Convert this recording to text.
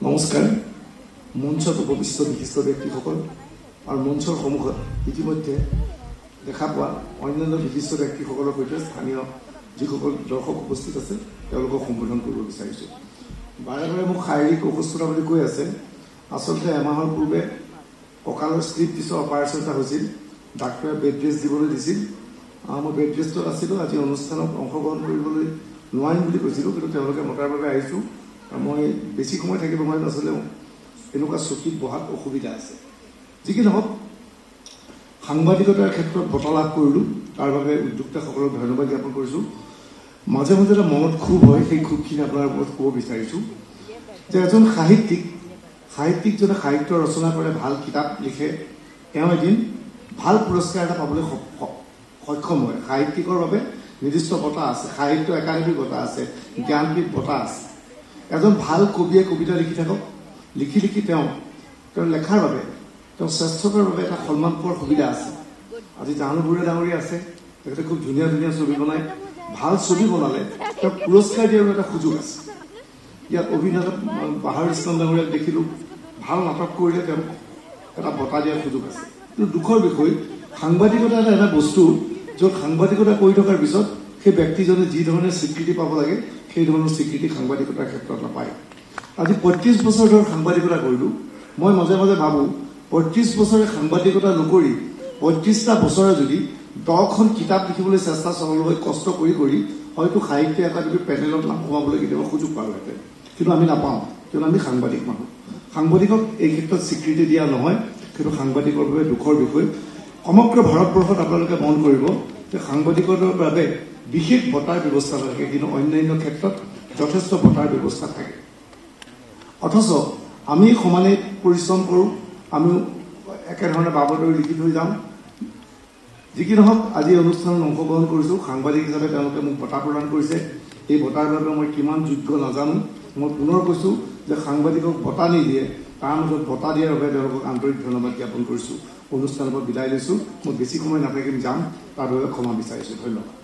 নমস্কাৰ। মঞ্চত উপবিষ্ট বিশিষ্ট ব্যক্তিসকল আৰু মঞ্চৰ সন্মুখত ইতিমধ্যে দেখা পোৱা অন্যান্য বিশিষ্ট ব্যক্তিসকলৰ সৈতে স্থানীয় যিসকল দৰ্শক উপস্থিত আছে তেওঁলোকক সম্বোধন কৰিব বিচাৰিছোঁ। বাৰে বাৰে মোক শাৰীৰিক অসুস্থতা বুলি কৈ আছে। আচলতে এমাহৰ পূৰ্বে কঁকালৰ স্লিপ ডিছৰ অপাৰেশ্যন এটা হৈছিল। ডাক্তৰে বেড ৰেষ্ট দিবলৈ দিছিল। মই বেড ৰেষ্টত আছিলোঁ। আজি অনুষ্ঠানত অংশগ্ৰহণ কৰিবলৈ নোৱাৰিম বুলি কৈছিলোঁ, কিন্তু তেওঁলোকে মতাৰ বাবে আহিছোঁ। মই বেছি সময় থাকিব নোৱাৰিম। আচলতে এনেকুৱা চকীত বহাত অসুবিধা আছে। যি কি নহওক, সাংবাদিকতাৰ ক্ষেত্ৰত বঁটা লাভ কৰিলোঁ, তাৰ বাবে উদ্যোক্তাসকলক ধন্যবাদ জ্ঞাপন কৰিছোঁ। মাজে মাজে এটা মনত ক্ষোভ হয়, সেই ক্ষোভখিনি আপোনাৰ ওপৰত ক'ব বিচাৰিছোঁ যে এজন সাহিত্যিকজনে সাহিত্য ৰচনা কৰে, ভাল কিতাপ লিখে, তেওঁ এদিন ভাল পুৰস্কাৰ এটা পাবলৈ সক্ষম হয়। সাহিত্যিকৰ বাবে নিৰ্দিষ্ট বঁটা আছে, সাহিত্য একাডেমী বঁটা আছে, জ্ঞানপীঠ বঁটা আছে। এজন ভাল কবিয়ে কবিতা লিখি থাকক, লিখি লিখি তেওঁৰ লেখাৰ বাবে, তেওঁ শ্ৰেষ্ঠতাৰ বাবে এটা সন্মান পোৱাৰ সুবিধা আছে। আজি জাহ্নু বৰুৱা ডাঙৰীয়া আছে, তেখেতে খুব ধুনীয়া ধুনীয়া ছবি বনায়। ভাল ছবি বনালে তেওঁক পুৰস্কাৰ দিয়াৰো এটা সুযোগ আছে। ইয়াত অভিনেতা বাহাৰ ইছলাম ডাঙৰীয়াক দেখিলোঁ, ভাল নাটক কৰিলে তেওঁক এটা বঁটা দিয়াৰ সুযোগ আছে। কিন্তু দুখৰ বিষয়, সাংবাদিকতা এটা বস্তু য'ত সাংবাদিকতা কৰি থকাৰ পিছত সেই ব্যক্তিজনে যি ধৰণে স্বীকৃতি পাব লাগে সেই ধৰণৰ স্বীকৃতি সাংবাদিকতাৰ ক্ষেত্ৰত নাপায়। আজি ৩৫ বছৰ ধৰি সাংবাদিকতা কৰিলোঁ। মই মাজে মাজে ভাবোঁ, ৩৫ বছৰে সাংবাদিকতা নকৰি ৩৫টা বছৰে যদি 10খন কিতাপ লিখিবলৈ চেষ্টা চলালোঁ হয়, কষ্ট কৰি কৰি হয়তো সাহিত্য একাডেমীৰ পেনেলত নাম সোমাবলৈ কেতিয়াবা সুযোগ পালোহেঁতেন। কিন্তু আমি নাপাওঁ, কিয়নো আমি সাংবাদিক মানুহ। সাংবাদিকক এই ক্ষেত্ৰত স্বীকৃতি দিয়া নহয়, কিন্তু সাংবাদিকৰ বাবে দুখৰ বিষয়। সমগ্ৰ ভাৰতবৰ্ষত আপোনালোকে মন কৰিব যে সাংবাদিকতাৰ বাবে বিশেষ বঁটাৰ ব্যৱস্থা থাকে, কিন্তু অন্যান্য ক্ষেত্ৰত যথেষ্ট বঁটাৰ ব্যৱস্থা থাকে। অথচ আমি সমানে পৰিশ্ৰম কৰোঁ, আমিও একেধৰণে বাবদৰি লিখি থৈ যাওঁ। যি কি নহওক, আজি অনুষ্ঠানত অংশগ্ৰহণ কৰিছোঁ। সাংবাদিক হিচাপে তেওঁলোকে মোক বঁটা প্ৰদান কৰিছে। এই বঁটাৰ বাবে মই কিমান যোগ্য নাজানো। মই পুনৰ কৈছোঁ যে সাংবাদিকক বঁটা নিদিয়ে, তাৰ মাজত বঁটা দিয়াৰ বাবে তেওঁলোকক আন্তৰিক ধন্যবাদ জ্ঞাপন কৰিছোঁ। অনুষ্ঠানৰ পৰা বিদায় লৈছোঁ। মই বেছি সময় নাথাকিম, যাম, তাৰ বাবে ক্ষমা বিচাৰিছোঁ। ধন্যবাদ।